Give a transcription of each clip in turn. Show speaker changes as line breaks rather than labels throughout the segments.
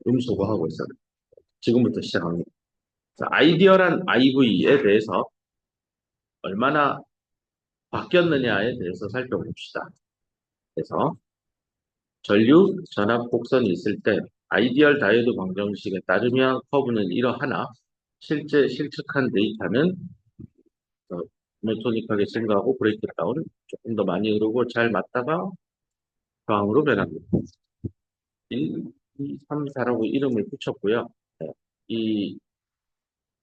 음소거 하고 있어요. 지금부터 시작합니다. 자, 아이디어란 IV에 대해서 얼마나 바뀌었느냐에 대해서 살펴봅시다. 그래서 전류 전압 곡선이 있을 때 아이디얼 다이오드 방정식에 따르면 커브는 이러하나 실제 실측한 데이터는 모노토닉하게 증가하고 브레이크다운 조금 더 많이 흐르고 잘 맞다가 저항으로 변합니다. 1, 2, 3, 4라고 이름을 붙였고요. 네, 이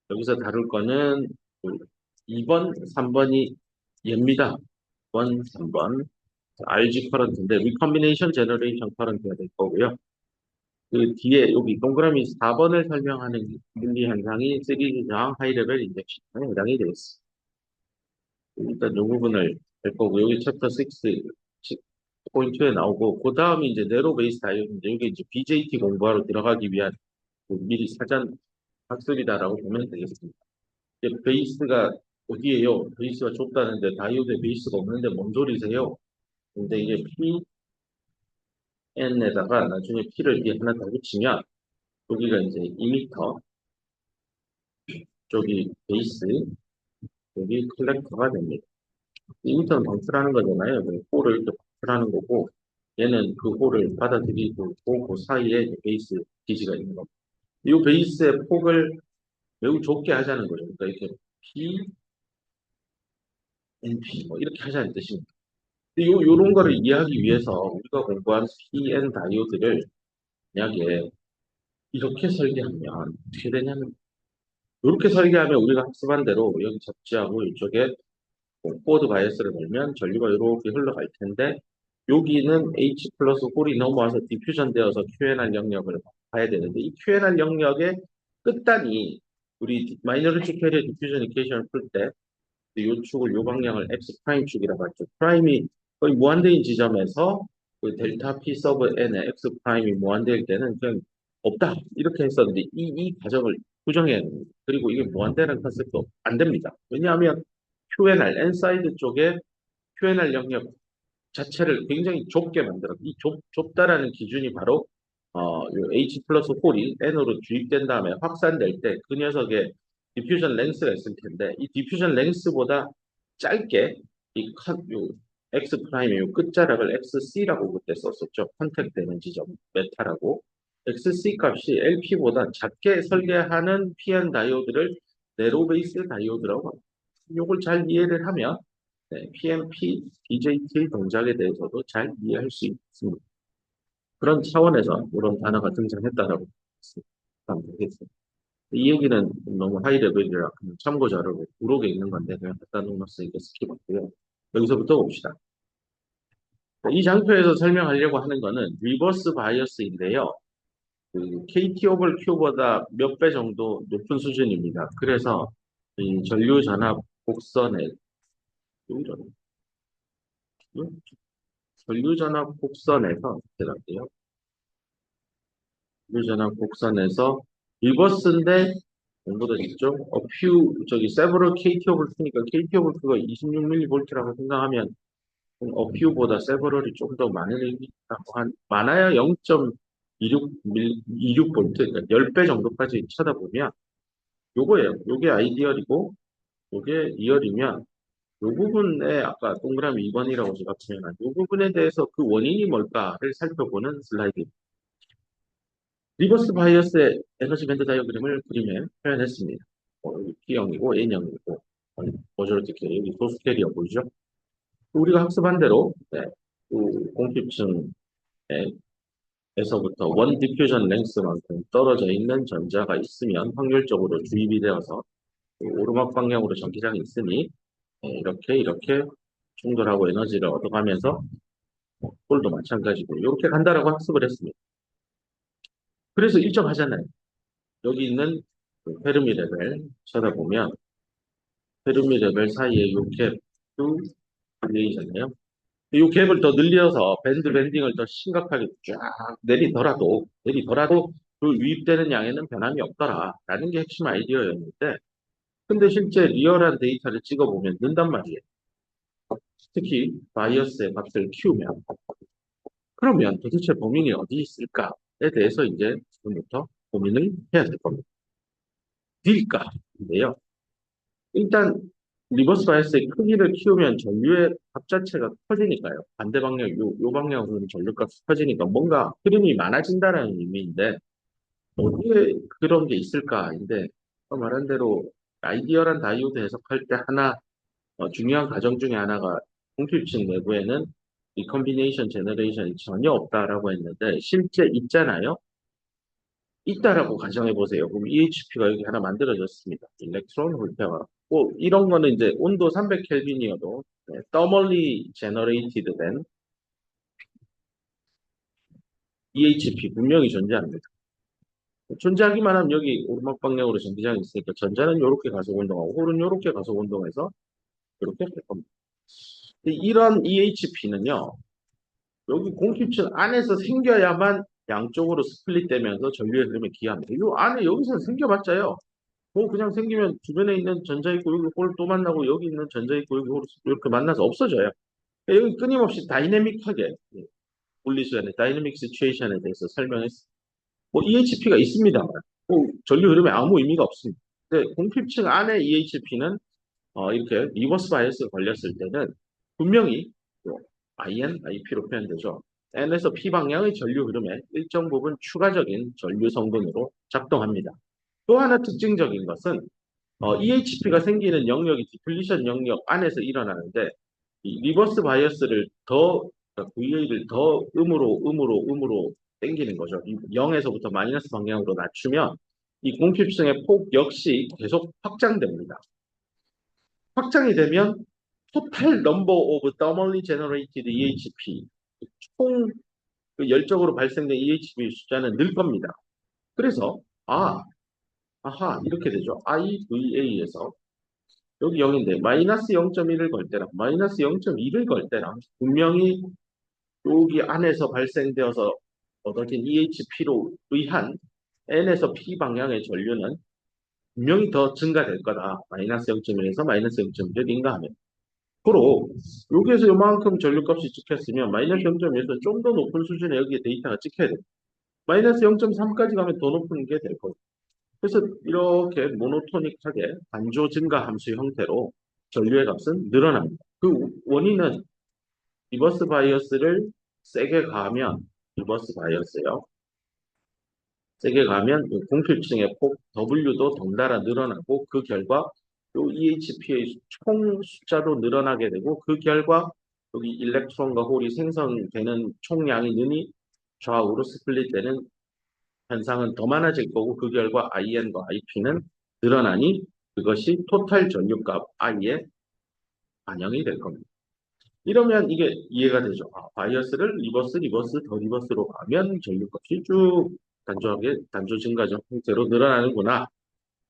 여기서 다룰 거는 2번, 3번이 얘입니다. 1, 3번. RG 커런트인데 리컴비네이션 제너레이션 커런트가 될 거고요. 그 뒤에 여기 동그라미 4번을 설명하는 물리 현상이 시리즈 저항 하이 레벨 인젝션에 해당이 되겠습니다. 일단 이 부분을 할 거고 여기 챕터 6 포인트에 나오고 그 다음이 이제 네로 베이스 다이오드인데 여기 이제 BJT 공부하러 들어가기 위한 그 미리 사전 학습이다라고 보면 되겠습니다. 이제 베이스가 어디에요? 베이스가 좁다는데 다이오드에 베이스가 없는데 뭔 소리세요? 근데 이게 PN에다가 나중에 P를 뒤에 하나 더 붙이면 여기가 이제 2m, 저기 베이스, 여기 컬렉터가 됩니다. 2m는 방출하는 거잖아요. 홀을 이렇게 방출하는 거고 얘는 그 홀을 받아들이고 그 사이에 이제 베이스 기지가 있는 겁니다. 이 베이스의 폭을 매우 좁게 하자는 거죠. 그러니까 이렇게 P, NP 뭐 이렇게 하자는 뜻입니다. 요런 거를 이해하기 위해서 우리가 공부한 PN 다이오드를 만약에 이렇게 설계하면 어떻게 되냐면 이렇게 설계하면 우리가 학습한 대로 여기 접지하고 이쪽에 코드 바이어스를 걸면 전류가 이렇게 흘러갈 텐데 여기는 H 플러스 홀이 넘어와서 디퓨전 되어서 QNR 영역을 봐야 되는데 이 QNR 영역의 끝단이 우리 마이너리티 캐리어 디퓨전 이케이션을 풀 때 이 축을 이 방향을 X 프라임 축이라고 하죠. 프라임이 거의 무한대인 지점에서 그 델타 P 서브 N의 X 프라임이 무한대일 때는 그냥 없다 이렇게 했었는데 이 과정을 부정해야 됩니다. 그리고 이게 무한대라는 컨셉도 안 됩니다. 왜냐하면 QNR, N사이드 쪽에 QNR 영역 자체를 굉장히 좁게 만들어. 이 좁다라는 기준이 바로 요 H 플러스 홀이 N으로 주입된 다음에 확산될 때 그 녀석의 디퓨전 랭스가 있을 텐데 이 디퓨전 랭스보다 짧게 요 X 프라임의 요 끝자락을 XC라고 그때 썼었죠. 컨택되는 지점 메타라고. XC 값이 LP보다 작게 설계하는 PN 다이오드를 네로 베이스 다이오드라고 합니다. 요걸 잘 이해를 하면 네, PMP, BJT 동작에 대해서도 잘 이해할 수 있습니다. 그런 차원에서 이런 단어가 등장했다라고 하면 되겠습니다. 이 얘기는 너무 하이 레벨이라 그냥 참고 자료로 우록에 있는 건데 그냥 갖다 놓으면서 스킵할게요. 여기서부터 봅시다. 이 장표에서 설명하려고 하는 거는 리버스 바이어스인데요. 그 KT 오버 Q보다 몇 배 정도 높은 수준입니다. 그래서 이 전류 전압 곡선에 여기로 전류전압 곡선에서 들어갈게요. 전류전압 곡선에서 리버스인데 공부도 있죠. 저기 세브럴 KT 오브 Q니까 KT 오브 Q가 26mV라고 생각하면 어퓨보다 세브럴이 좀 더 많은 의미가 많아야 0.26V 그러니까 10배 정도까지 쳐다보면 요거예요. 요게 아이디얼이고 요게 리얼이면 요 부분에 아까 동그라미 2번이라고 제가 표현한 요 부분에 대해서 그 원인이 뭘까를 살펴보는 슬라이드입니다. 리버스 바이어스의 에너지 밴드 다이어그램을 그림에 표현했습니다. 여기 P형이고 N형이고 모조리티 캐리어, 여기 소수 캐리어 보이죠? 우리가 학습한 대로 네, 그 공기층에서부터 원 디퓨전 랭스만큼 떨어져 있는 전자가 있으면 확률적으로 주입이 되어서 그 오르막 방향으로 전기장이 있으니 이렇게 충돌하고 에너지를 얻어가면서 홀도 마찬가지고 이렇게 간다라고 학습을 했습니다. 그래서 일정하잖아요. 여기 있는 그 페르미 레벨 쳐다보면 페르미 레벨 사이에 요 갭도 보이잖아요. 이 갭을 더 늘려서 밴드 밴딩을 더 심각하게 쫙 내리더라도 그 유입되는 양에는 변함이 없더라라는 게 핵심 아이디어였는데 근데 실제 리얼한 데이터를 찍어보면 는단 말이에요. 특히 바이어스의 값을 키우면 그러면 도대체 범인이 어디 있을까에 대해서 이제 지금부터 고민을 해야 될 겁니다. 딜까인데요. 일단 리버스 바이어스의 크기를 키우면 전류의 값 자체가 커지니까요. 반대 방향, 요 방향으로는 전류값이 커지니까 뭔가 흐름이 많아진다는 의미인데 어디에 그런 게 있을까인데 말한 대로 아이디어란 다이오드 해석할 때 하나 중요한 과정 중에 하나가 공필층 내부에는 리컨비네이션 제너레이션이 전혀 없다라고 했는데 실제 있잖아요. 있다라고 가정해 보세요. 그럼 EHP가 여기 하나 만들어졌습니다. 일렉트론 홀페가. 뭐 이런 거는 이제 온도 300켈빈이어도 thermally generated 된 EHP 분명히 존재합니다. 존재하기만 하면 여기 오르막 방향으로 전기장이 있으니까 전자는 이렇게 가속 운동하고 홀은 이렇게 가속 운동해서 이렇게 될 겁니다. 이런 EHP는요. 여기 공기층 안에서 생겨야만 양쪽으로 스플릿되면서 전류의 흐름에 기합니다. 이 안에 여기서 생겨봤자요. 뭐 그냥 생기면 주변에 있는 전자 있고 여기 홀 또 만나고 여기 있는 전자 있고 여기 홀 이렇게 만나서 없어져요. 그러니까 여기 끊임없이 다이내믹하게 분리수연의 다이내믹 시츄에이션에 대해서 설명했습니다. 뭐 EHP가 있습니다만 뭐 전류 흐름에 아무 의미가 없습니다. 근데 공핍층 안에 EHP는 이렇게 리버스 바이어스가 걸렸을 때는 분명히 IN, IP로 표현되죠. N에서 P 방향의 전류 흐름에 일정 부분 추가적인 전류 성분으로 작동합니다. 또 하나 특징적인 것은 EHP가 생기는 영역이 디플리션 영역 안에서 일어나는데 이 리버스 바이어스를 더 그러니까 VA를 더 음으로 당기는 거죠. 0에서부터 마이너스 방향으로 낮추면 이 공핍성의 폭 역시 계속 확장됩니다. 확장이 되면 total number of thermally generated EHP 총 열적으로 발생된 EHP 숫자는 늘 겁니다. 그래서 아하 이렇게 되죠. IVA에서 여기 0인데 마이너스 0.1을 걸 때랑 마이너스 0.2를 걸 때랑 분명히 여기 안에서 발생되어서 얻어진 EHP로 의한 N에서 P 방향의 전류는 분명히 더 증가될 거다. 마이너스 0.1에서 마이너스 0.1을 인가하면. 고로 여기에서 요만큼 전류값이 찍혔으면 마이너스 0.1에서 좀 더 높은 수준의 여기에 데이터가 찍혀야 돼요. 마이너스 0.3까지 가면 더 높은 게 될 거예요. 그래서 이렇게 모노토닉하게 반조 증가 함수 형태로 전류의 값은 늘어납니다. 그 원인은 리버스 바이어스를 세게 가하면 리버스 바이어스요. 세게 가면 공필층의 폭 W도 덩달아 늘어나고 그 결과 요 EHP의 총 숫자도 늘어나게 되고 그 결과 여기 일렉트론과 홀이 생성되는 총량이 능히 좌우로 스플릿되는 현상은 더 많아질 거고 그 결과 IN과 IP는 늘어나니 그것이 토탈 전류값 I에 반영이 될 겁니다. 이러면 이게 이해가 되죠. 바이어스를 리버스, 더 리버스로 가면 전류값이 쭉 단조 증가적 형태로 늘어나는구나.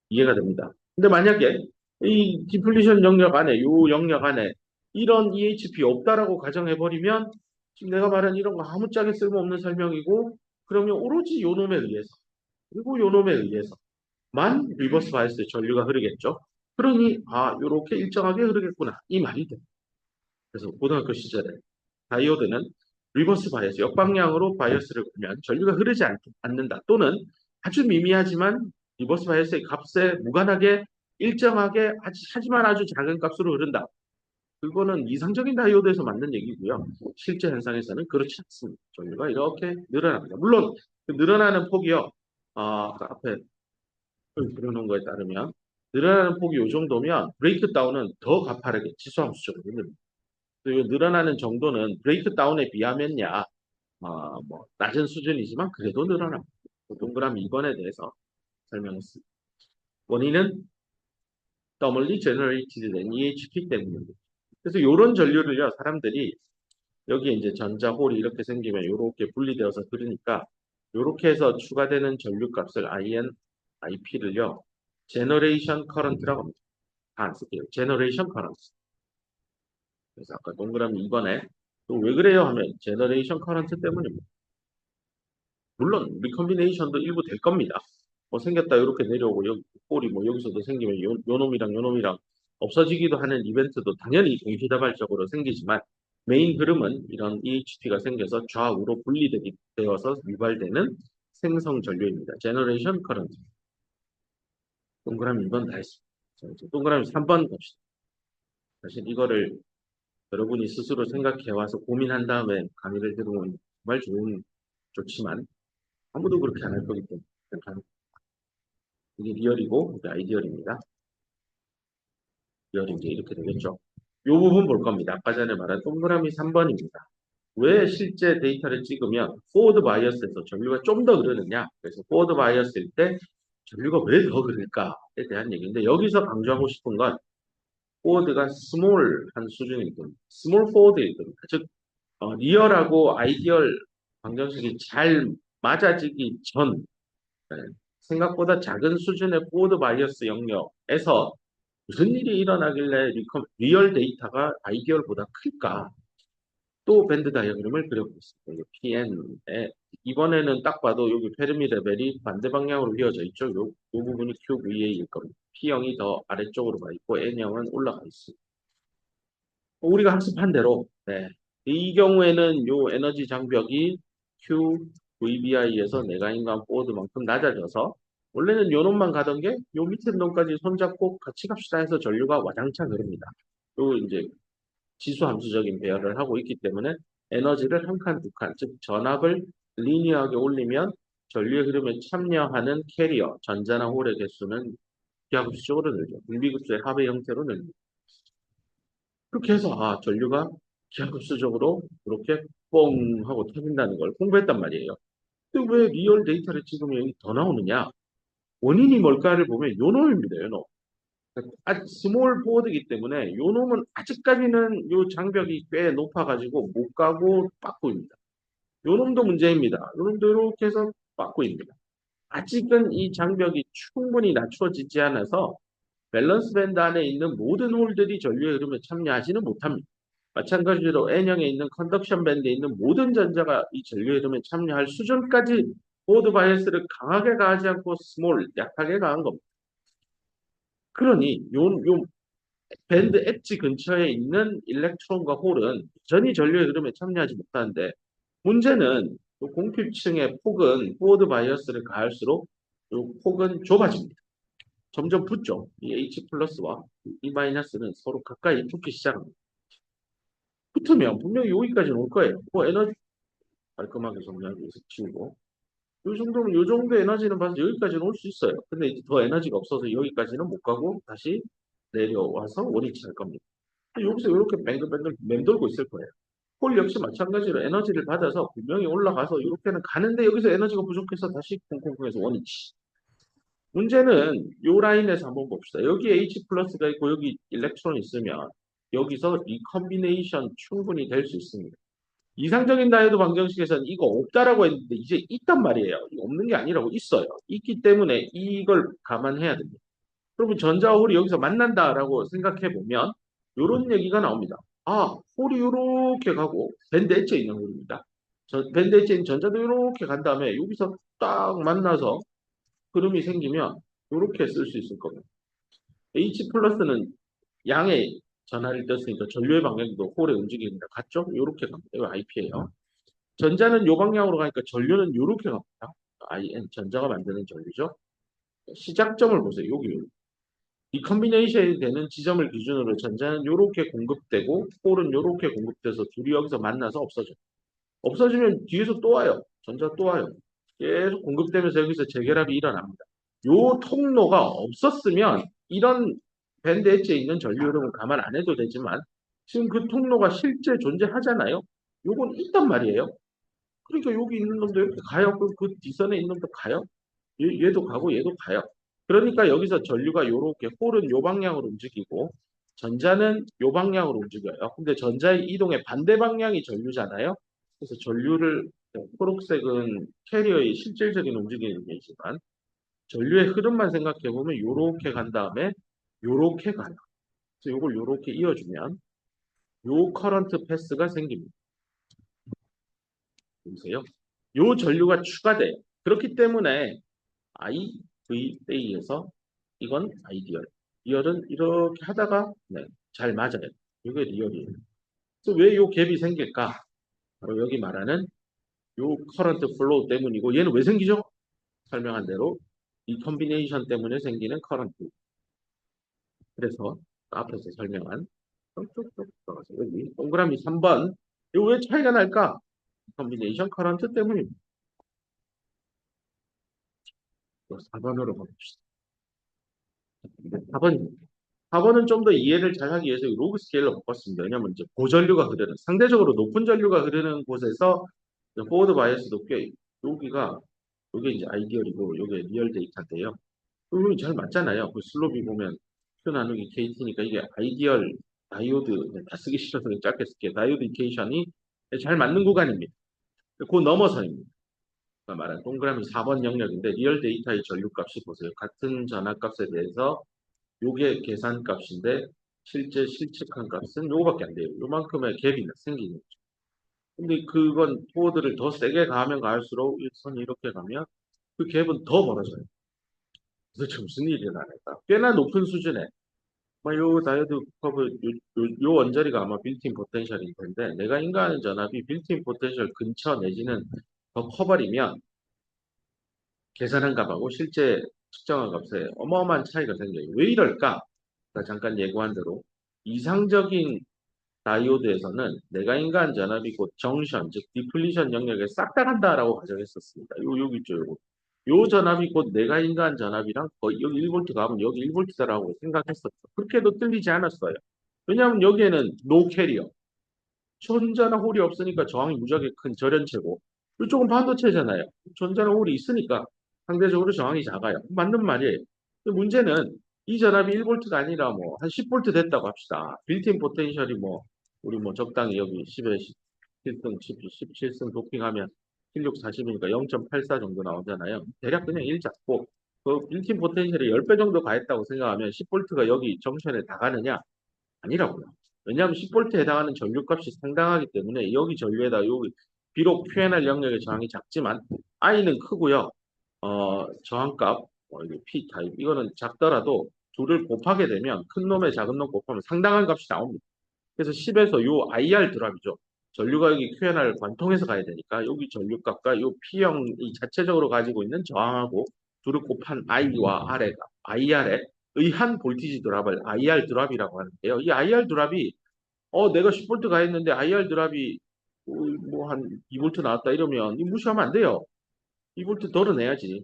이해가 됩니다. 근데 만약에 이 디플리션 영역 안에, 요 영역 안에 이런 EHP 없다라고 가정해버리면 지금 내가 말한 이런 거 아무짝에 쓸모없는 설명이고 그러면 오로지 요놈에 의해서 그리고 요놈에 의해서만 리버스 바이어스 전류가 흐르겠죠. 그러니 요렇게 일정하게 흐르겠구나. 이 말이 돼. 그래서 고등학교 시절에 다이오드는 리버스 바이어스, 역방향으로 바이어스를 보면 전류가 흐르지 않는다. 또는 아주 미미하지만 리버스 바이어스의 값에 무관하게 일정하게 하지만 아주 작은 값으로 흐른다. 그거는 이상적인 다이오드에서 맞는 얘기고요. 실제 현상에서는 그렇지 않습니다. 전류가 이렇게 늘어납니다. 물론 그 늘어나는 폭이요. 앞에 그려놓은 거에 따르면 늘어나는 폭이 이 정도면 브레이크다운은 더 가파르게 지수함수적으로 늘립니다. 그리고 늘어나는 정도는 브레이크다운에 비하면야 뭐 낮은 수준이지만 그래도 늘어납니다. 동그라미 2번에 대해서 설명했습니다. 원인은 thermally generated 된 EHP 때문입니다. 그래서 이런 전류를요 사람들이 여기 이제 전자 홀이 이렇게 생기면 이렇게 분리되어서 흐르니까 이렇게 해서 추가되는 전류 값을 IN, IP를요 제너레이션 커런트라고 합니다. 안 쓸게요. 제너레이션 커런트. 그래서 아까 동그라미 2번에 왜 그래요 하면 제너레이션 커런트 때문입니다. 물론 리컨비네이션도 일부 될 겁니다. 뭐 생겼다 이렇게 내려오고 여기 홀이 뭐 여기서도 생기면 요 놈이랑 없어지기도 하는 이벤트도 당연히 동시다발적으로 생기지만 메인 흐름은 이런 EHP가 생겨서 좌우로 분리되어서 유발되는 생성 전류입니다. 제너레이션 커런트. 동그라미 2번 다 했습니다. 자, 이제 동그라미 3번 갑시다. 사실 이거를 여러분이 스스로 생각해 와서 고민한 다음에 강의를 들으면 정말 좋지만 아무도 그렇게 안 할 거기 때문에 이게 리얼이고 이게 아이디얼입니다. 리얼이 이제 이렇게 되겠죠. 이 부분 볼 겁니다. 아까 전에 말한 동그라미 3번입니다. 왜 실제 데이터를 찍으면 포워드 바이어스에서 전류가 좀 더 흐르느냐? 그래서 포워드 바이어스일 때 전류가 왜 더 흐를까에 대한 얘기인데 여기서 강조하고 싶은 건 포워드가 스몰한 수준일 겁니다. 스몰 포워드일 겁니다. 즉 리얼하고 아이디얼 방정식이 잘 맞아지기 전 네, 생각보다 작은 수준의 포워드 바이어스 영역에서 무슨 일이 일어나길래 리얼 데이터가 아이디얼보다 클까? 또 밴드 다이어그램을 그려보겠습니다. PN에 이번에는 딱 봐도 여기 페르미 레벨이 반대 방향으로 휘어져 있죠. 요 부분이 QVA일 겁니다. P형이 더 아래쪽으로 가 있고 N형은 올라가 있습니다. 우리가 학습한 대로 네. 이 경우에는 요 에너지 장벽이 QVBI에서 내가인간 포워드만큼 낮아져서 원래는 요 놈만 가던 게 요 밑에 놈까지 손잡고 같이 갑시다 해서 전류가 와장창 흐릅니다. 요 이제 지수 함수적인 배열을 하고 있기 때문에 에너지를 한 칸, 두 칸, 즉 전압을 리니어하게 올리면 전류의 흐름에 참여하는 캐리어, 전자나 홀의 개수는 기하급수적으로 늘죠. 분비급수의 합의 형태로 늘립니다. 그렇게 해서 전류가 기하급수적으로 이렇게 뻥 하고 터진다는 걸 공부했단 말이에요. 근데 왜 리얼 데이터를 찍으면 여기 더 나오느냐? 원인이 뭘까를 보면 요 놈입니다. 요 놈. 스몰 보드이기 때문에 요 놈은 아직까지는 요 장벽이 꽤 높아가지고 못 가고 빠꾸입니다. 요 놈도 문제입니다. 요 놈도 이렇게 해서 빠꾸입니다. 아직은 이 장벽이 충분히 낮춰지지 않아서 밸런스 밴드 안에 있는 모든 홀들이 전류의 흐름에 참여하지는 못합니다. 마찬가지로 N형에 있는 컨덕션 밴드에 있는 모든 전자가 이 전류의 흐름에 참여할 수준까지 보드 바이어스를 강하게 가하지 않고 스몰, 약하게 가한 겁니다. 그러니 요 밴드 엣지 근처에 있는 일렉트론과 홀은 여전히 전류의 흐름에 참여하지 못하는데 문제는 공필층의 폭은 포워드 바이어스를 가할수록 이 폭은 좁아집니다. 점점 붙죠. 이 H 플러스와 E 마이너스는 서로 가까이 붙기 시작합니다. 붙으면 분명히 여기까지는 올 거예요. 에너지 깔끔하게 정리하기 위해서 치우고 이 정도면 이 정도 에너지는 봐서 여기까지는 올 수 있어요. 근데 이제 더 에너지가 없어서 여기까지는 못 가고 다시 내려와서 원위치할 겁니다. 여기서 이렇게 뱅글뱅글 맴돌고 있을 거예요. 홀 역시 마찬가지로 에너지를 받아서 분명히 올라가서 이렇게는 가는데 여기서 에너지가 부족해서 다시 콩콩콩해서 원위치. 문제는 이 라인에서 한번 봅시다. 여기 H 플러스가 있고 여기 일렉트론이 있으면 여기서 리컴비네이션 충분히 될 수 있습니다. 이상적인 다이오드 방정식에서는 이거 없다라고 했는데 이제 있단 말이에요. 없는 게 아니라고 있어요. 있기 때문에 이걸 감안해야 됩니다. 그러면 전자와 홀이 여기서 만난다라고 생각해 보면 이런 얘기가 나옵니다. 홀이 이렇게 가고 밴드 엣지에 있는 홀입니다. 밴드 엣지에 있는 전자도 이렇게 간 다음에 여기서 딱 만나서 흐름이 생기면 이렇게 쓸 수 있을 겁니다. H 플러스는 양의 전하를 떴으니까 전류의 방향도 홀의 움직임이랑 같죠? 이렇게 갑니다. 이거 IP예요. 전자는 요 방향으로 가니까 전류는 이렇게 갑니다. IN 전자가 만드는 전류죠. 시작점을 보세요. 여기 이 컨비네이션이 되는 지점을 기준으로 전자는 이렇게 공급되고 홀은 이렇게 공급돼서 둘이 여기서 만나서 없어져요. 없어지면 뒤에서 또 와요. 전자 또 와요. 계속 공급되면서 여기서 재결합이 일어납니다. 요 통로가 없었으면 이런 밴드 엣지에 있는 전류 흐름은 가만 안 해도 되지만 지금 그 통로가 실제 존재하잖아요. 요건 있단 말이에요. 그러니까 여기 있는 놈도 이렇게 가요. 그 뒷선에 있는 놈도 가요. 얘도 가고 얘도 가요. 그러니까 여기서 전류가 요렇게 홀은 요 방향으로 움직이고 전자는 요 방향으로 움직여요. 근데 전자의 이동의 반대 방향이 전류잖아요. 그래서 전류를 초록색은 캐리어의 실질적인 움직임이지만 전류의 흐름만 생각해 보면 요렇게 간 다음에 요렇게 가요. 그래서 요걸 요렇게 이어주면 요 커런트 패스가 생깁니다. 보세요. 요 전류가 추가돼요. 그렇기 때문에 IVA에서 이건 아이디얼. 리얼은 이렇게 하다가 잘 맞아요. 이게 리얼이에요. 그래서 왜 요 갭이 생길까? 바로 여기 말하는 요 커런트 플로우 때문이고 얘는 왜 생기죠? 설명한 대로 이 컨비네이션 때문에 생기는 커런트. 그래서 앞에서 설명한 쭉쭉쭉 들어가서 여기 동그라미 3번. 이거 왜 차이가 날까? 컨비네이션 커런트 때문입니다. 4번으로 가봅시다. 4번. 4번은 좀 더 이해를 잘 하기 위해서 로그 스케일로 바꿨습니다. 왜냐하면 이제 고전류가 흐르는, 상대적으로 높은 전류가 흐르는 곳에서 포워드 바이어스도 꽤, 여기가, 이게 이제 아이디얼이고, 이게 리얼 데이터인데요. 이거 잘 맞잖아요. 그 슬롭이 보면 표 나누기 KT니까 이게 아이디얼 다이오드, 다 쓰기 싫어서 그냥 짧게 쓸게요. 다이오드 이케이션이 잘 맞는 구간입니다. 그 넘어서입니다. 아까 말한 동그라미 4번 영역인데 리얼 데이터의 전류값이 보세요. 같은 전압값에 대해서 요게 계산값인데 실제 실측한 값은 요거밖에 안 돼요. 요만큼의 갭이 생기는 거죠. 근데 그건 포워드를 더 세게 가면 가할수록 일선이 이렇게 가면 그 갭은 더 벌어져요. 도대체 무슨 일이 일어날까? 꽤나 높은 수준에 요 다이오드 커브 요 원자리가 아마 빌트인 포텐셜일 텐데 내가 인가하는 전압이 빌트인 포텐셜 근처 내지는 더 커버리면 계산한 값하고 실제 측정한 값에 어마어마한 차이가 생겨요. 왜 이럴까? 아까 잠깐 예고한 대로 이상적인 다이오드에서는 내가 인가한 전압이 곧 정션, 즉 디플리션 영역에 싹 다 간다라고 가정했었습니다. 여기 있죠, 요거. 요 전압이 곧 내가 인가한 전압이랑 거의 여기 1볼트 가면 여기 1볼트다라고 생각했었죠. 그렇게도 틀리지 않았어요. 왜냐하면 여기에는 노 캐리어, 전자나 홀이 없으니까 저항이 무지하게 큰 절연체고 이쪽은 반도체잖아요. 전자나 홀이 있으니까 상대적으로 저항이 작아요. 맞는 말이에요. 근데 문제는 이 전압이 1볼트가 아니라 뭐 한 10볼트 됐다고 합시다. 빌트인 포텐셜이 뭐 우리 뭐 적당히 여기 10에 17승, 17승 도핑하면 16, 40이니까 0.84 정도 나오잖아요. 대략 그냥 1 잡고 그 빌트인 포텐셜이 10배 정도 가했다고 생각하면 10볼트가 여기 정션에 다 가느냐? 아니라고요. 왜냐하면 10볼트에 해당하는 전류값이 상당하기 때문에 여기 전류에다 여기 비록 표현할 영역의 저항이 작지만 I는 크고요. 저항값 이게 P 타입 이거는 작더라도 둘을 곱하게 되면 큰 놈에 작은 놈 곱하면 상당한 값이 나옵니다. 그래서 10에서 요 IR 드랍이죠. 전류가 여기 QNR 관통해서 가야 되니까 여기 전류값과 요 P형이 자체적으로 가지고 있는 저항하고 둘을 곱한 I와 R가 IR에 의한 볼티지 드랍을 IR 드랍이라고 하는데요. 이 IR 드랍이 내가 10볼트 가 있는데 IR 드랍이 뭐 한 2볼트 나왔다 이러면 이거 무시하면 안 돼요. 2볼트 덜어내야지.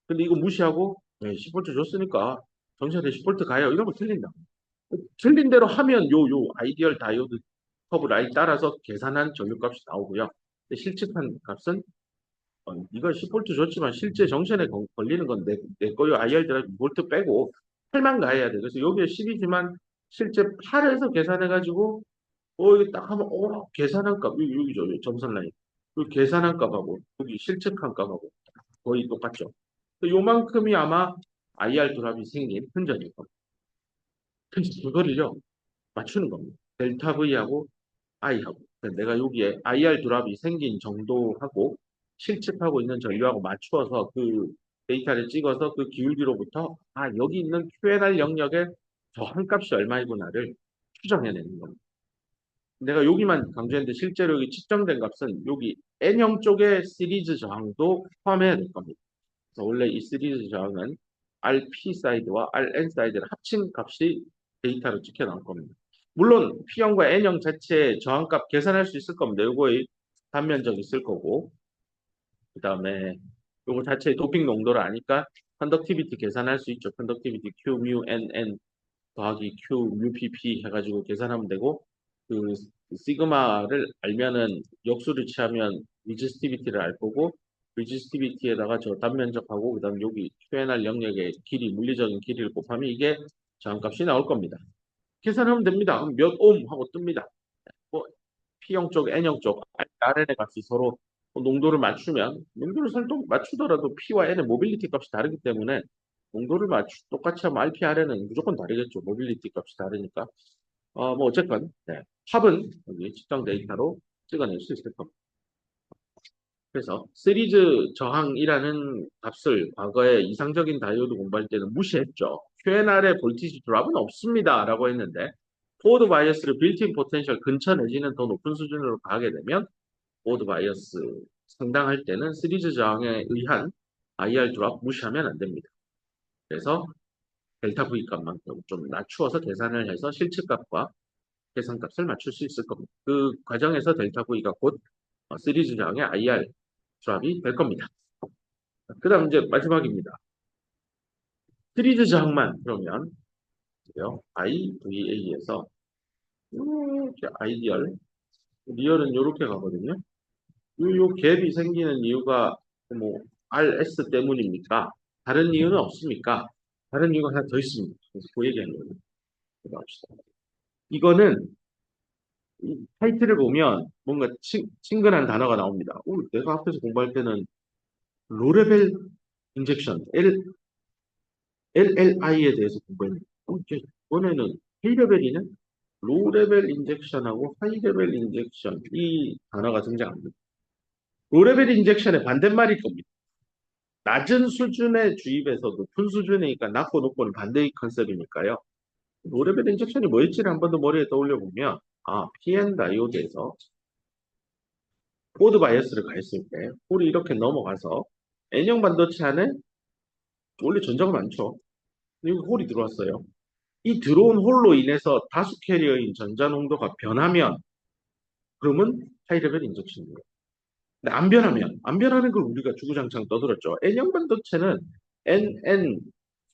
근데 이거 무시하고 10볼트 줬으니까 정시에 10볼트 가요. 이러면 틀린다. 틀린 대로 하면 요 아이디얼 다이오드 커브 라인 따라서 계산한 전류값이 나오고요. 근데 실측한 값은 이거 10볼트 줬지만 실제 정션에 걸리는 건 내 거요. IR 드라이브 볼트 빼고 8만 가해야 돼. 그래서 여기에 10이지만 실제 8에서 계산해가지고 이거 딱 하면 계산한 값 여기죠. 여기 점선 라인. 그 계산한 값하고 여기 실측한 값하고 거의 똑같죠. 요만큼이 아마 IR 드랍이 생긴 흔적일 겁니다. 그래서 그거를요 맞추는 겁니다. 델타 V하고 I하고 내가 여기에 IR 드랍이 생긴 정도하고 실측하고 있는 전류하고 맞추어서 그 데이터를 찍어서 그 기울기로부터 여기 있는 QNR 영역의 저항값이 얼마이구나를 추정해내는 겁니다. 내가 여기만 강조했는데 실제로 여기 측정된 값은 여기 N형 쪽의 시리즈 저항도 포함해야 될 겁니다. 그래서 원래 이 시리즈 저항은 RP 사이드와 RN 사이드를 합친 값이 데이터로 찍혀 나올 겁니다. 물론 P형과 N형 자체의 저항값 계산할 수 있을 겁니다. 요거의 단면적 있을 거고 그 다음에 요거 자체의 도핑 농도를 아니까 컨덕티비티 계산할 수 있죠. 컨덕티비티 Q, mu, NN 더하기 Q, mu, PP 해가지고 계산하면 되고 그 시그마를 알면은 역수를 취하면 리지스티비티를 알 거고 리지스티비티에다가 저 단면적하고 그다음 여기 QNR 영역의 길이 물리적인 길이를 곱하면 이게 저항값이 나올 겁니다. 계산하면 됩니다. 그럼 몇 옴 하고 뜹니다. 뭐 P형 쪽, N형 쪽, RN의 값이 서로 농도를 맞추면 농도를 설정 맞추더라도 P와 N의 모빌리티 값이 다르기 때문에 농도를 똑같이 하면 RP, RN은 무조건 다르겠죠. 모빌리티 값이 다르니까. 뭐 어쨌건 합은 여기 측정 데이터로 찍어낼 수 있을 겁니다. 그래서 시리즈 저항이라는 값을 과거에 이상적인 다이오드 공부할 때는 무시했죠. QNR의 볼티지 드랍은 없습니다. 라고 했는데 포워드 바이어스를 빌트인 포텐셜 근처 내지는 더 높은 수준으로 가게 되면 포워드 바이어스 상당할 때는 시리즈 저항에 의한 IR 드랍 무시하면 안 됩니다. 그래서 델타 V 값만큼 좀 낮추어서 계산을 해서 실측값과 계산값을 맞출 수 있을 겁니다. 그 과정에서 델타 V가 곧 시리즈 저항의 IR 드랍이 될 겁니다. 그 다음 이제 마지막입니다. 시리즈 저항만 그러면 IVA에서 이렇게 아이디얼, 리얼은 이렇게 가거든요. 요 갭이 생기는 이유가 뭐 RS 때문입니까? 다른 이유는 없습니까? 다른 이유가 하나 더 있습니다. 그래서 그 얘기하는 거예요. 봅시다. 이거는 이 타이틀을 보면 뭔가 친근한 단어가 나옵니다. 내가 앞에서 공부할 때는 로레벨 인젝션, LLI에 대해서 공부했는데, 이번에는 하이레벨이네? 로레벨 인젝션하고 하이레벨 인젝션, 이 단어가 등장합니다. 로레벨 인젝션의 반대말일 겁니다. 낮은 수준의 주입에서 높은 수준이니까 낮고 높고는 반대의 컨셉이니까요. 로레벨 인젝션이 뭐였지를 한 번 더 머리에 떠올려 보면, PN 다이오드에서 포드 바이어스를 가했을 때 홀이 이렇게 넘어가서 N형 반도체 안에 원래 전자가 많죠. 여기 홀이 들어왔어요. 이 들어온 홀로 인해서 다수 캐리어인 전자 농도가 변하면 그러면 하이레벨 인젝션이에요. 근데 안 변하는 걸 우리가 주구장창 떠들었죠. N형 반도체는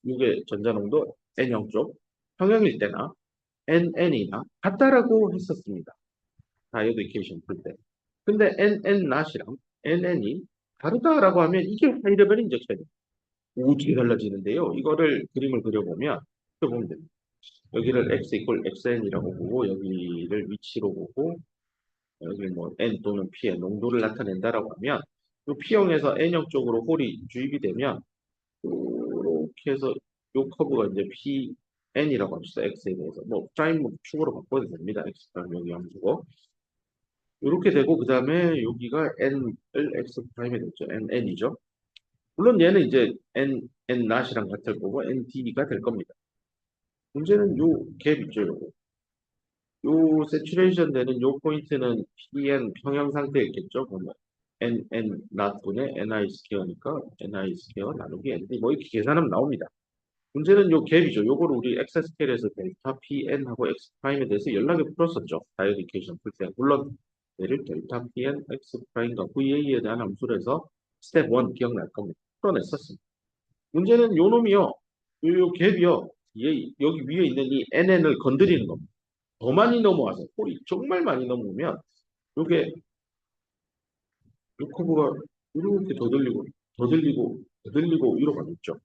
이게 전자 농도 N형 쪽 평형일 때나 NN이나 같다라고 했었습니다. 다이오드 이퀘이션 풀 때. 근데 NN 낫이랑 NN이 다르다라고 하면 이게 하이레벨 인젝션이에요. 어떻게 달라지는데요? 이거를 그림을 그려보면 보면 됩니다. 여기를 x 이퀄 xn이라고 보고 여기를 위치로 보고 여기 뭐 n 또는 p의 농도를 나타낸다라고 하면 이 P형에서 N형 쪽으로 홀이 주입이 되면 이렇게 해서 이 커브가 이제 PN이라고 합시다. X에 대해서 뭐 프라임 축으로 바꿔도 됩니다. X 프라임 여기 함수고 이렇게 되고 그 다음에 여기가 N을 X 프라임에 됐죠. NN이죠. 물론 얘는 이제 N 낫이랑 같을 거고 ND가 될 겁니다. 문제는 요 갭 있죠, 요거. 요 세츄레이션 되는 요 포인트는 PN 평형 상태였겠죠. 그러면 N 낫분의 NI 스퀘어니까 NI 스퀘어 나누기 ND 뭐 이렇게 계산하면 나옵니다. 문제는 요 갭이죠. 요거를 우리 x 스케일에서 델타 PN하고 X 프라임에 대해서 연락을 풀었었죠. 다이어드 이퀘이션 풀 때. 물론 얘를 델타 PN X 프라임과 VA에 대한 함수를 해서 스텝 1 기억날 겁니다. 풀어냈었습니다. 문제는 요 놈이요. 요 갭이요. 여기 위에 있는 이 NN을 건드리는 겁니다. 더 많이 넘어와서 홀이 정말 많이 넘으면 요게 요 커브가 이렇게 더 들리고 더 들리고 더 들리고 위로 가겠죠.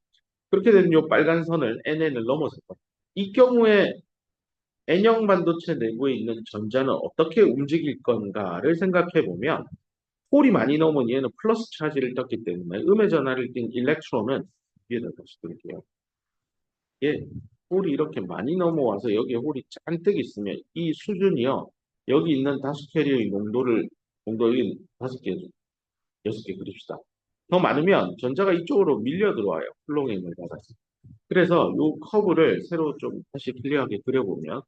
그렇게 되면 요 빨간 선을 NN을 넘어설 겁니다. 이 경우에 N형 반도체 내부에 있는 전자는 어떻게 움직일 건가를 생각해 보면 홀이 많이 넘은 얘는 플러스 차지를 떴기 때문에 음의 전하를 띈 일렉트론은 위에다 다시 드릴게요. 예, 홀이 이렇게 많이 넘어와서 여기에 홀이 잔뜩 있으면 이 수준이요. 여기 있는 다수 캐리어의 농도를 다섯 개, 여섯 개 그립시다. 더 많으면 전자가 이쪽으로 밀려 들어와요. 플롱에 있는 바닥에. 그래서 이 커브를 새로 좀 다시 클리어하게 그려보면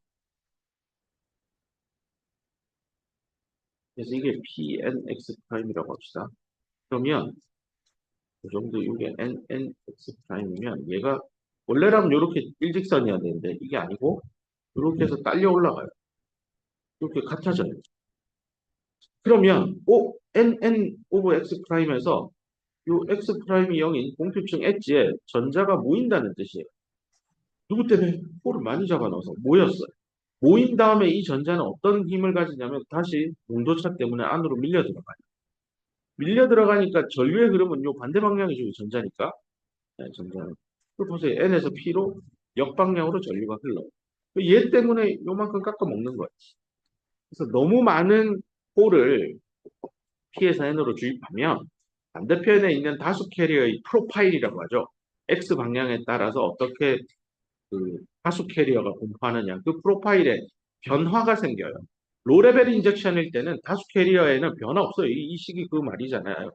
그래서 이게 PNX 프라임이라고 합시다. 그러면 이 정도 이게 NNX 프라임이면 얘가 원래라면 이렇게 일직선이어야 되는데 이게 아니고 이렇게 해서 딸려 올라가요. 이렇게 같아져요. 그러면 NN 오브 X 프라임에서 요 X 프라임이 0인 공표층 엣지에 전자가 모인다는 뜻이에요. 누구 때문에 홀을 많이 잡아넣어서 모였어요. 모인 다음에 이 전자는 어떤 힘을 가지냐면 다시 농도차 때문에 안으로 밀려 들어가요. 밀려 들어가니까 전류의 흐름은 요 반대 방향이죠. 전자니까. 네, 전자는. 또 보세요. N에서 P로 역방향으로 전류가 흘러요. 얘 때문에 요만큼 깎아 먹는 거예요. 그래서 너무 많은 홀을 P에서 N으로 주입하면 반대편에 있는 다수 캐리어의 프로파일이라고 하죠. X 방향에 따라서 어떻게 그 다수 캐리어가 분포하느냐. 그 프로파일에 변화가 생겨요. 로레벨 인젝션일 때는 다수 캐리어에는 변화 없어요. 이 식이 그 말이잖아요.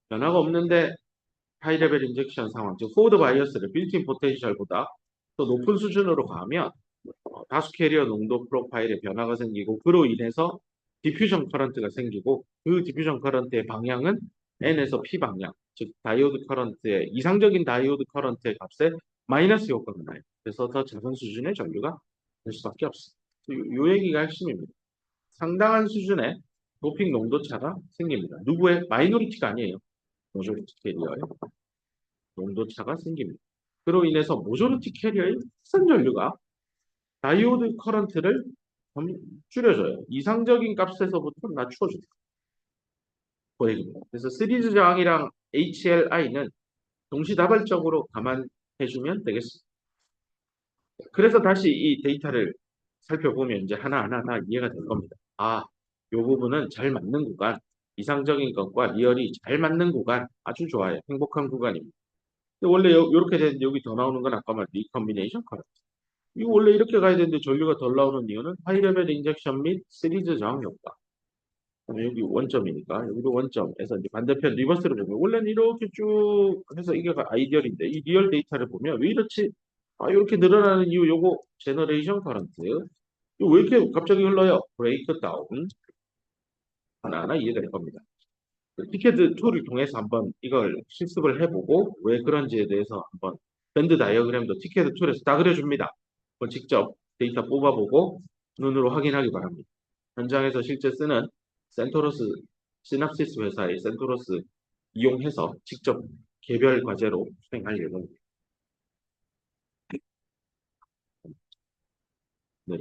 변화가 없는데 하이레벨 인젝션 상황, 즉 포워드 바이어스를 빌트인 포텐셜보다 더 높은 수준으로 가면 다수 캐리어 농도 프로파일에 변화가 생기고 그로 인해서 디퓨전 커런트가 생기고 그 디퓨전 커런트의 방향은 N에서 P 방향, 즉 다이오드 커런트의 이상적인 다이오드 커런트의 값에 마이너스 효과가 나요. 그래서 더 작은 수준의 전류가 될 수밖에 없어요. 이 얘기가 핵심입니다. 상당한 수준의 도핑 농도 차가 생깁니다. 누구의 마이너리티가 아니에요. 모조리티 캐리어의 농도 차가 생깁니다. 그로 인해서 모조리티 캐리어의 선 전류가 다이오드 커런트를 줄여줘요. 이상적인 값에서부터 낮추어줘요. 그 얘기입니다. 그래서 시리즈 저항이랑 HLI는 동시다발적으로 감안해주면 되겠습니다. 그래서 다시 이 데이터를 살펴보면 이제 하나하나 이해가 될 겁니다. 아, 이 부분은 잘 맞는 구간, 이상적인 것과 리얼이 잘 맞는 구간, 아주 좋아요. 행복한 구간입니다. 근데 원래 이렇게 되는데 여기 더 나오는 건 아까 말한 리컨비네이션 커런트. 이거 원래 이렇게 가야 되는데 전류가 덜 나오는 이유는 하이레벨 인젝션 및 시리즈 저항 효과. 여기 원점이니까 여기도 원점에서 이제 반대편 리버스를 보면 원래는 이렇게 쭉 해서 이게 아이디얼인데 이 리얼 데이터를 보면 왜 이렇지? 아 이렇게 늘어나는 이유 요거 제너레이션 커런트 이거 왜 이렇게 갑자기 흘러요? 브레이크 다운 하나하나 이해가 될 겁니다. 티켓 툴을 통해서 한번 이걸 실습을 해보고 왜 그런지에 대해서 한번 밴드 다이어그램도 티켓 툴에서 다 그려줍니다. 그건 직접 데이터 뽑아보고 눈으로 확인하기 바랍니다. 현장에서 실제 쓰는 센토로스 시납시스 회사의 센토로스 이용해서 직접 개별 과제로 수행할 예정입니다. 네.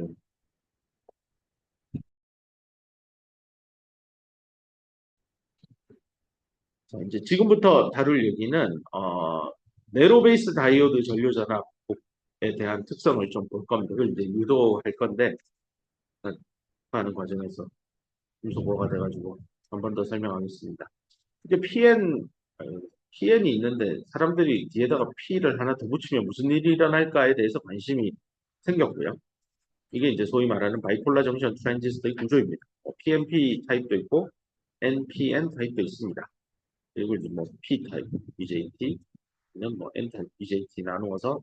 자, 이제 지금부터 다룰 얘기는 네로 베이스 다이오드 전류 전압에 대한 특성을 좀 볼 겁니다. 그걸 이제 유도할 건데 하는 과정에서 음소거가 돼가지고 한 번 더 설명하겠습니다. 이게 PN이 있는데 사람들이 뒤에다가 P를 하나 더 붙이면 무슨 일이 일어날까에 대해서 관심이 생겼고요. 이게 이제 소위 말하는 바이폴라 정션 트랜지스터의 구조입니다. PNP 타입도 있고 NPN 타입도 있습니다. 그리고 이제 뭐 P 타입 BJT는 뭐 N 타입 BJT 나누어서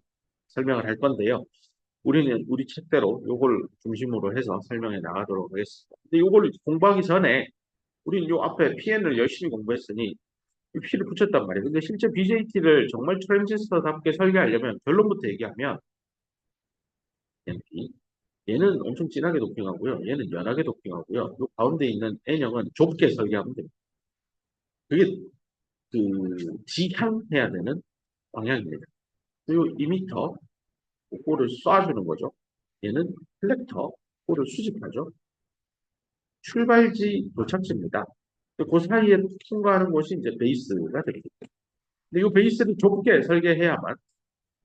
설명을 할 건데요. 우리는 우리 책대로 이걸 중심으로 해서 설명해 나가도록 하겠습니다. 근데 이걸 공부하기 전에 우리는 요 앞에 PN을 열심히 공부했으니 이 P를 붙였단 말이에요. 근데 실제 BJT를 정말 트랜지스터답게 설계하려면 결론부터 얘기하면 NP 얘는 엄청 진하게 도핑하고요. 얘는 연하게 도핑하고요. 요 가운데 있는 N형은 좁게 설계하면 됩니다. 그게 그 지향해야 되는 방향입니다. 그리고 이미터, 그거를 쏴주는 거죠. 얘는 플렉터, 그거를 수집하죠. 출발지 도착지입니다. 그 사이에 통과하는 곳이 이제 베이스가 되겠죠. 근데 이 베이스를 좁게 설계해야만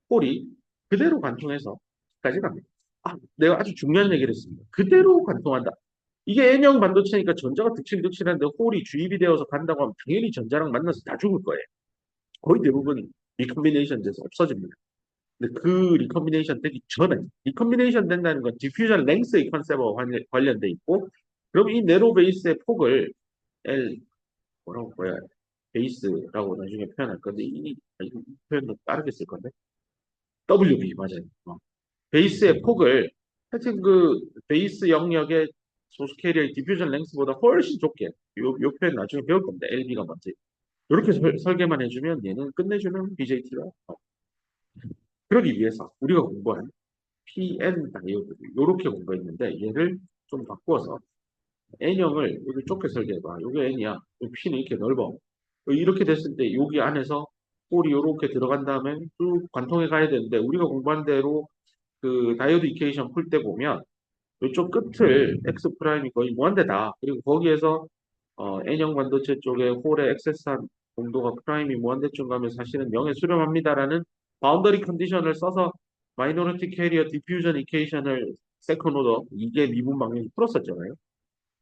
홀이 그대로 관통해서까지 갑니다. 아, 내가 아주 중요한 얘기를 했습니다. 그대로 관통한다. 이게 N형 반도체니까 전자가 득실득실한데 홀이 주입이 되어서 간다고 하면 당연히 전자랑 만나서 다 죽을 거예요. 거의 대부분 리컨비네이션 돼서 없어집니다. 근데 그 리컨비네이션 되기 전에 리컨비네이션 된다는 건 디퓨전 랭스의 컨셉과 관련돼 있고 그럼 이 네로 베이스의 폭을 L 뭐라고 뭐야 베이스라고 나중에 표현할 건데 이 표현도 빠르게 쓸 건데 WB 맞아요. 베이스의 폭을 하여튼 그 베이스 영역의 소스 캐리어의 디퓨전 랭스보다 훨씬 좁게 요 표현 나중에 배울 겁니다. LB가 뭔지 이렇게 설계만 해주면 얘는 끝내주는 BJT가 그러기 위해서 우리가 공부한 PN 다이오드 이렇게 공부했는데 얘를 좀 바꾸어서 N형을 여기 좁게 설계해봐. 이게 N이야. P는 이렇게 넓어. 이렇게 됐을 때 여기 안에서 홀이 이렇게 들어간 다음에 쭉 관통해 가야 되는데 우리가 공부한 대로 그 다이오드 이퀘이션 풀 때 보면 이쪽 끝을 X 프라임이 거의 무한대다. 그리고 거기에서 N형 반도체 쪽에 홀의 액세스한 공도가 프라임이 무한대쯤 가면 사실은 0에 수렴합니다라는 바운더리 컨디션을 써서 마이너리티 캐리어 디퓨전 이퀘이션을 세컨 오더 이게 미분 방향이 풀었었잖아요.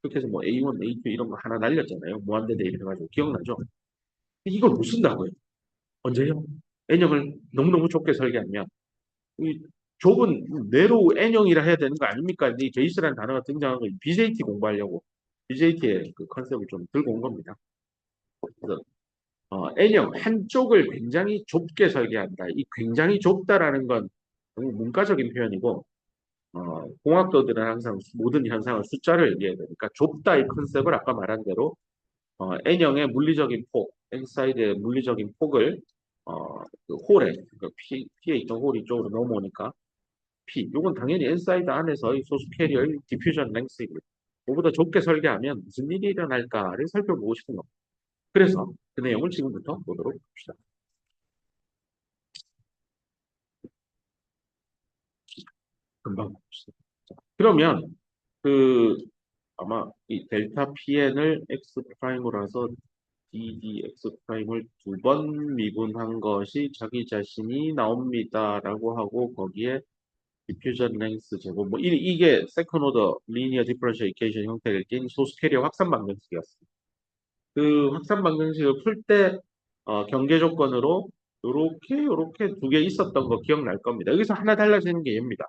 그렇게 해서 뭐 A1, A2 이런 거 하나 날렸잖아요. 무한대 대입해가지고 기억나죠? 이걸 못 쓴다고요. 언제요? N형을 너무너무 좁게 설계하면 이 좁은 내로 N형이라 해야 되는 거 아닙니까? 이 베이스라는 단어가 등장한 거 BJT 공부하려고 BJT의 그 컨셉을 좀 들고 온 겁니다. 그래서 N형 한쪽을 굉장히 좁게 설계한다. 이 굉장히 좁다라는 건 너무 문과적인 표현이고 공학도들은 항상 모든 현상을 숫자로 얘기해야 되니까 좁다의 컨셉을 아까 말한 대로 N형의 물리적인 폭, N사이드의 물리적인 폭을 그 홀에, 그 P에 있던 홀이 이쪽으로 넘어오니까 P. 요건 당연히 N사이드 안에서 이 소스 캐리어의 디퓨전 랭스이고 그보다 좁게 설계하면 무슨 일이 일어날까를 살펴보고 싶은 겁니다. 그래서 그 내용을 지금부터 보도록 합시다. 금방 봅시다. 그러면 그 아마 이 델타 PN을 X 프라임으로 해서 DDX 프라임을 두 번 미분한 것이 자기 자신이 나옵니다라고 하고 거기에 디퓨전 랭스 제곱 뭐 이게 세컨 오더 리니어 디퍼런셜 이케이션 형태를 띈 소스 캐리어 확산 방정식이었습니다. 그 확산 방정식을 풀 때 경계 조건으로 요렇게 두 개 있었던 거 기억날 겁니다. 여기서 하나 달라지는 게 얘입니다.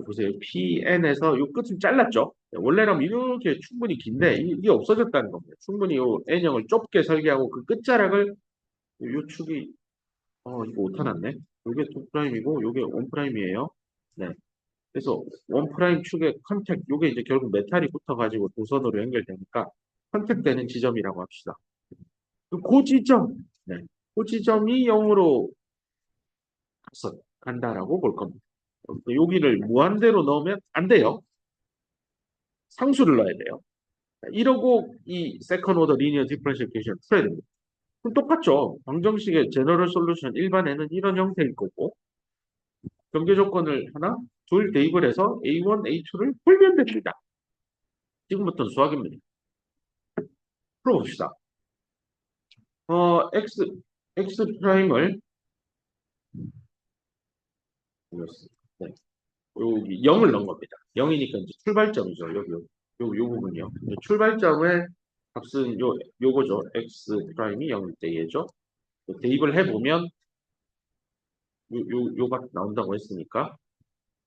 보세요. PN에서 요 끝을 잘랐죠. 원래라면 이렇게 충분히 긴데 이게 없어졌다는 겁니다. 충분히 요 N형을 좁게 설계하고 그 끝자락을 요 축이 이거 오타 났네. 요게 2 프라임이고 요게 1 프라임이에요. 네. 그래서 1 프라임 축의 컨택 요게 이제 결국 메탈이 붙어가지고 도선으로 연결되니까 컨택되는 지점이라고 합시다. 그 지점, 네. 그 지점이 0으로 간다라고 볼 겁니다. 여기를 무한대로 넣으면 안 돼요. 상수를 넣어야 돼요. 이러고 이 세컨 오더 리니어 디퍼런셜 이퀘이션 풀어야 됩니다. 그럼 똑같죠. 방정식의 제너럴 솔루션 일반에는 이런 형태일 거고 경계 조건을 하나, 둘 대입을 해서 A1, A2를 풀면 됩니다. 지금부터는 수학입니다. 풀어봅시다. X 프라임을 네, 여기 0을 넣은 겁니다. 0이니까 이제 출발점이죠. 요 부분이요. 출발점의 값은 요거죠. X 프라임이 0일 때 얘죠. 대입을 해보면 요가 나온다고 했으니까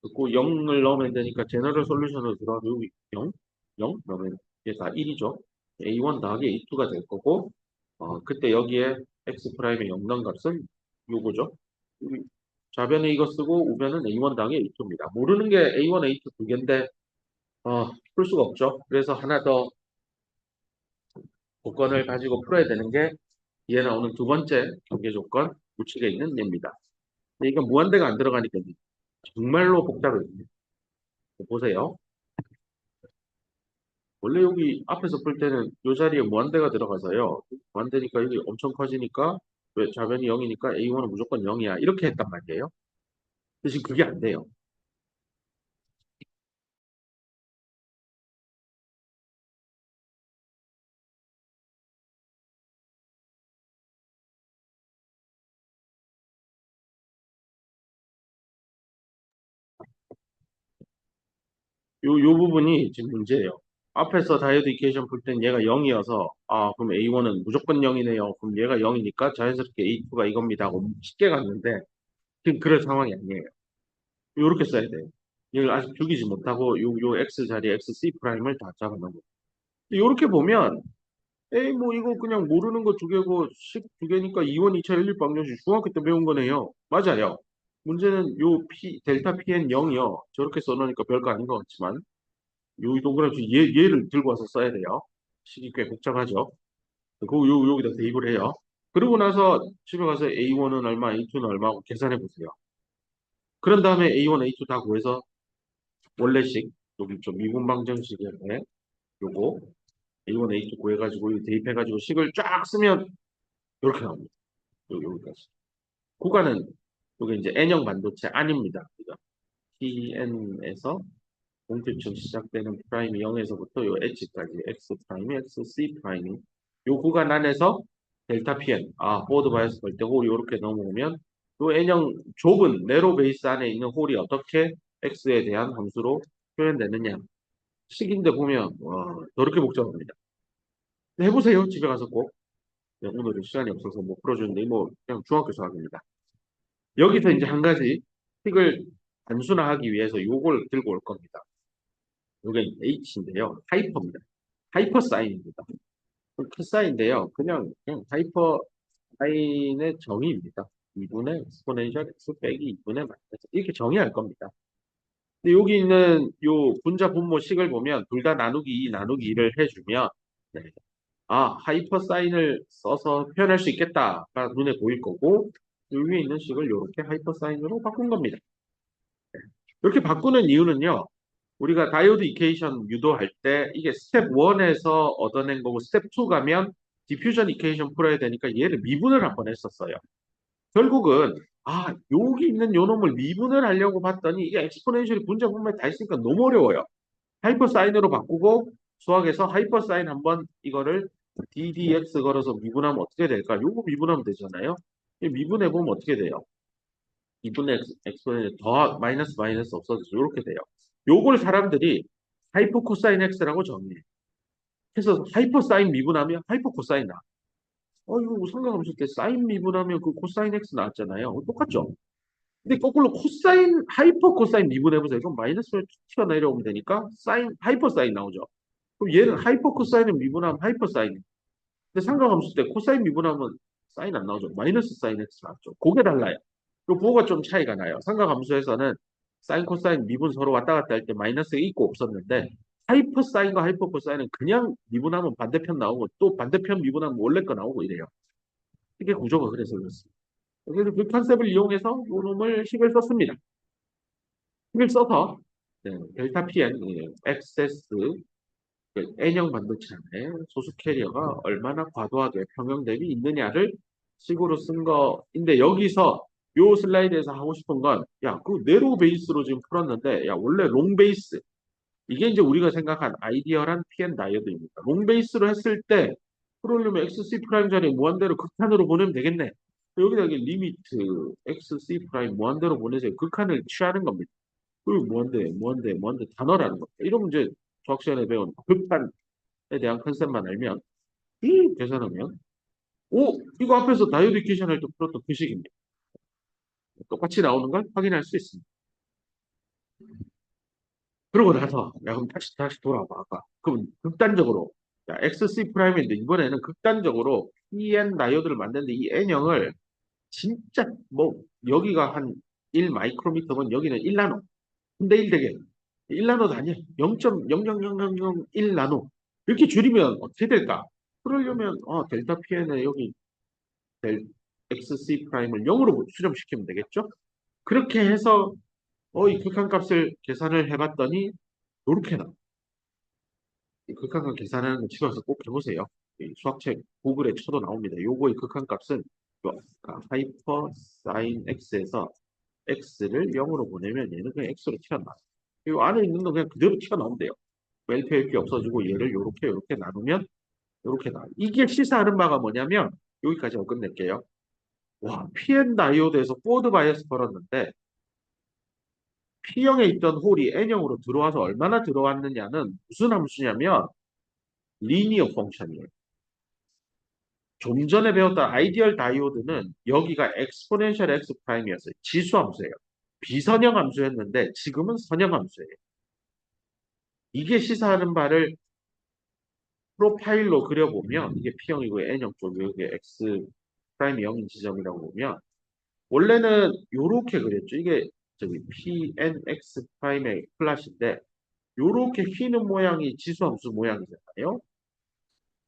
그 0을 넣으면 되니까 제너럴 솔루션으로 들어가면 여기 0, 0 넣으면 이게 다 1이죠. A1 더하기 A2가 될 거고 그때 여기에 X 프라임의 0 넣은 값은 요거죠. 여기 좌변에 이거 쓰고 우변은 A1 더하기 A2입니다. 모르는 게 A1, A2 두 개인데 풀 수가 없죠. 그래서 하나 더 조건을 가지고 풀어야 되는 게 이에 나오는 두 번째 경계 조건 우측에 있는 얘입니다. 근데 이건 무한대가 안 들어가니까 정말로 복잡해집니다. 보세요. 원래 여기 앞에서 풀 때는 이 자리에 무한대가 들어가서요. 무한대니까 여기 엄청 커지니까 왜 좌변이 0이니까 A1은 무조건 0이야. 이렇게 했단 말이에요. 대신 그게 안 돼요. 요 부분이 지금 문제예요. 앞에서 다이어드 이퀘이션 풀 때는 얘가 0이어서 그럼 A1은 무조건 0이네요. 그럼 얘가 0이니까 자연스럽게 A2가 이겁니다 하고 쉽게 갔는데 지금 그럴 상황이 아니에요. 요렇게 써야 돼요. 이걸 아직 죽이지 못하고 요 X 자리에 XC 프라임을 다 잡아놓은 요렇게 보면 에이 뭐 이거 그냥 모르는 거 두 개고 식 두 개니까 2원 2차 연립 방정식 중학교 때 배운 거네요. 맞아요. 문제는 요 델타 PN 0이요. 저렇게 써놓으니까 별거 아닌 것 같지만 요 동그라미 얘를 들고 와서 써야 돼요. 식이 꽤 복잡하죠. 여기다 대입을 해요. 그러고 나서 집에 가서 A1은 얼마, A2는 얼마 하고 계산해 보세요. 그런 다음에 A1, A2 다 구해서 원래식 여기 좀 미분 방정식에 요거 A1, A2 구해가지고 이거 대입해가지고 식을 쫙 쓰면 이렇게 나옵니다. 여기까지. 구간은 이게 이제 N형 반도체 아닙니다. 그죠? Tn에서 공표층 시작되는 프라임이 0에서부터 요 H까지 X 프라임이 X, C 프라임이 요 구간 안에서 델타 PN 포워드 바이어스 볼 때고 요렇게 넘어오면 요 N형 좁은 네로 베이스 안에 있는 홀이 어떻게 X에 대한 함수로 표현되느냐 식인데 보면 와 더럽게 복잡합니다. 해보세요. 집에 가서 꼭. 네, 오늘은 시간이 없어서 못 풀어주는데 뭐 그냥 중학교 수학입니다. 여기서 이제 한 가지 식을 단순화하기 위해서 요걸 들고 올 겁니다. 요게 H인데요. 하이퍼입니다. 하이퍼 사인입니다. 사인인데요. 그냥 하이퍼 사인의 정의입니다. 2분의 exponential x 빼기 2분의 마이너스 이렇게 정의할 겁니다. 근데 여기 있는 요 분자 분모식을 보면 둘 다 나누기 2 나누기 2를 해주면 네. 하이퍼 사인을 써서 표현할 수 있겠다가 눈에 보일 거고, 요 위에 있는 식을 이렇게 하이퍼 사인으로 바꾼 겁니다. 이렇게 바꾸는 이유는요, 우리가 다이오드 이퀘이션 유도할 때 이게 스텝 1에서 얻어낸 거고 스텝 2 가면 디퓨전 이퀘이션 풀어야 되니까 얘를 미분을 한번 했었어요. 결국은 여기 있는 요 놈을 미분을 하려고 봤더니 이게 엑스포넨셜이 분자 분모에 다 있으니까 너무 어려워요. 하이퍼 사인으로 바꾸고 수학에서 하이퍼 사인 한번 이거를 ddx 걸어서 미분하면 어떻게 될까? 요거 미분하면 되잖아요. 미분해 보면 어떻게 돼요? 2분의 엑스포넨셜 더 마이너스 마이너스 없어져서 이렇게 돼요. 요걸 사람들이 하이퍼 코사인 x라고 정의해. 그래서 하이퍼 사인 미분하면 하이퍼 코사인 나. 이거 상관없을 때 사인 미분하면 그 코사인 x 나왔잖아요. 똑같죠? 근데 거꾸로 코사인, 하이퍼 코사인 미분해보세요. 그럼 마이너스를 튀어 내려오면 되니까 사인, 하이퍼 사인 나오죠. 그럼 얘는 하이퍼 코사인을 미분하면 하이퍼 사인. 근데 상관없을 때 코사인 미분하면 사인 안 나오죠. 마이너스 사인 x 나왔죠. 그게 달라요. 그 부호가 좀 차이가 나요. 삼각함수에서는 사인, 코사인, 미분 서로 왔다 갔다 할 때 마이너스 있고 없었는데 하이퍼 사인과 하이퍼 코사인은 그냥 미분하면 반대편 나오고 또 반대편 미분하면 원래 거 나오고 이래요. 이게 구조가 그래서 그렇습니다. 그래서 그 컨셉을 이용해서 이 놈을 식을 썼습니다. 식을 써서 델타 PN, XS, N형 반도체 안에 소수 캐리어가 얼마나 과도하게 평형 대비 있느냐를 식으로 쓴 거인데 여기서 요 슬라이드에서 하고 싶은 건 그 네로우 베이스로 지금 풀었는데 원래 롱 베이스 이게 이제 우리가 생각한 아이디어란 PN 다이오드입니다. 롱 베이스로 했을 때 그러려면 XC 프라임 자리 무한대로 극한으로 보내면 되겠네. 여기다 이게 리미트 XC 프라임 무한대로 보내서 극한을 취하는 겁니다. 그리고 무한대 단어라는 겁니다. 이러면 이제 수학 시간에 배운 극한에 대한 컨셉만 알면 이 계산하면 이거 앞에서 다이오드 이퀘이션 할 때 풀었던 그 식입니다. 똑같이 나오는 걸 확인할 수 있습니다. 그러고 나서 그럼 다시 돌아봐. 아까 그럼 극단적으로 XC 프라임인데 이번에는 극단적으로 EN 다이오드를 만드는데 이 N형을 진짜 뭐 여기가 한 1 마이크로미터면 여기는 1나노. 근데 1 되게 1나노도 아니야. 0.00001 나노. 이렇게 줄이면 어떻게 될까? 그러려면 델타 Pn에 여기 델 XC 프라임을 0으로 수렴시키면 되겠죠? 그렇게 해서 이 극한값을 계산을 해봤더니 이렇게 나와. 이 극한값 계산하는 거 집에 와서 꼭 해보세요. 이 수학책 구글에 쳐도 나옵니다. 요거의 극한값은 하이퍼 사인 x에서 x를 0으로 보내면 얘는 그냥 x로 튀어나와요. 이 안에 있는 건 그냥 그대로 튀어나오면 돼요. LP 없어지고 얘를 요렇게 나누면 요렇게 나와요. 이게 시사하는 바가 뭐냐면 여기까지 하고 끝낼게요. PN 다이오드에서 포워드 바이어스 걸었는데 P형에 있던 홀이 N형으로 들어와서 얼마나 들어왔느냐는 무슨 함수냐면 리니어 펑션이에요. 좀 전에 배웠던 아이디얼 다이오드는 여기가 엑스포넨셜 X 프라임이었어요. 지수 함수예요. 비선형 함수였는데 지금은 선형 함수예요. 이게 시사하는 바를 프로파일로 그려보면 이게 P형이고 N형 쪽이 여기 X 프라임이 0인 지점이라고 보면 원래는 이렇게 그렸죠. 이게 저기 PNX 프라임의 플랫인데 이렇게 휘는 모양이 지수함수 모양이잖아요.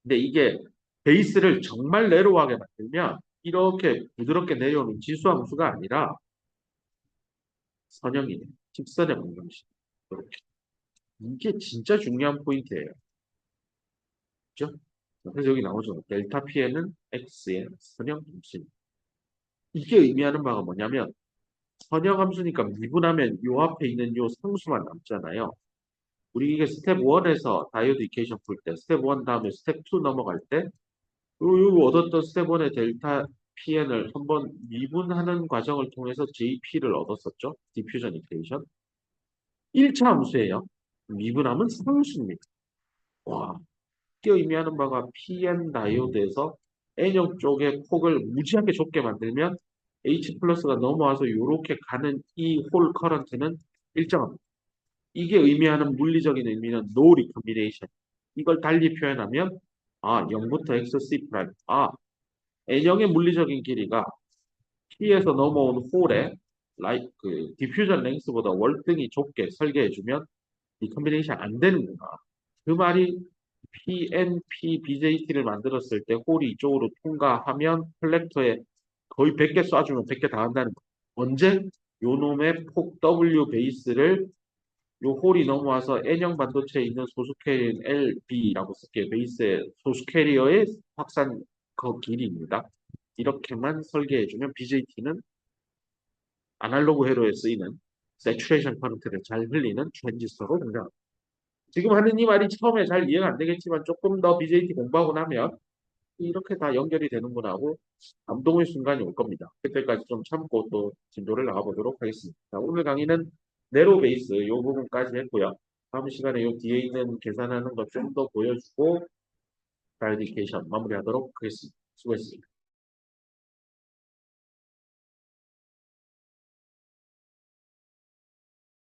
근데 이게 베이스를 정말 내려가게 만들면 이렇게 부드럽게 내려오는 지수함수가 아니라 선형이네. 직선의 방정식. 이렇게. 이게 진짜 중요한 포인트예요. 그죠? 그래서 여기 나오죠. 델타 P에는 X의 선형 함수. 이게 의미하는 바가 뭐냐면 선형 함수니까 미분하면 요 앞에 있는 요 상수만 남잖아요. 우리 이게 스텝 1에서 다이오드 이퀘이션 풀 때, 스텝 1 다음에 스텝 2 넘어갈 때, 요 얻었던 스텝 1의 델타 PN을 한번 미분하는 과정을 통해서 JP를 얻었었죠. 디퓨전 이퀘이션. 1차 함수예요. 미분하면 상수입니다. 와, 이게 의미하는 바가 PN 다이오드에서 N형 쪽의 폭을 무지하게 좁게 만들면 H 플러스가 넘어와서 이렇게 가는 이 홀 커런트는 일정합니다. 이게 의미하는 물리적인 의미는 no recombination. 이걸 달리 표현하면 0부터 XC 프라임. N형의 물리적인 길이가 P에서 넘어온 홀에 그 디퓨전 랭스보다 월등히 좁게 설계해주면 리컴비네이션 안 되는구나. 그 말이 PNP BJT를 만들었을 때 홀이 이쪽으로 통과하면 컬렉터에 거의 100개 쏴주면 100개 다 한다는 거. 언제? 요 놈의 폭 W 베이스를 요 홀이 넘어와서 N형 반도체에 있는 소수 캐리어인 LB라고 쓸게요. 베이스의 소수 캐리어의 확산 그 길이입니다. 이렇게만 설계해주면 BJT는 아날로그 회로에 쓰이는 세츄레이션 커런트를 잘 흘리는 트랜지스터로 등장합니다. 지금 하는 이 말이 처음에 잘 이해가 안 되겠지만 조금 더 BJT 공부하고 나면 이렇게 다 연결이 되는구나 하고 감동의 순간이 올 겁니다. 그때까지 좀 참고 또 진도를 나가보도록 하겠습니다. 자, 오늘 강의는 네로 베이스 이 부분까지 했고요. 다음 시간에 이 뒤에 있는 계산하는 것 좀 더 보여주고 발리데이션 마무리하도록 하겠습니다. 수고했습니다.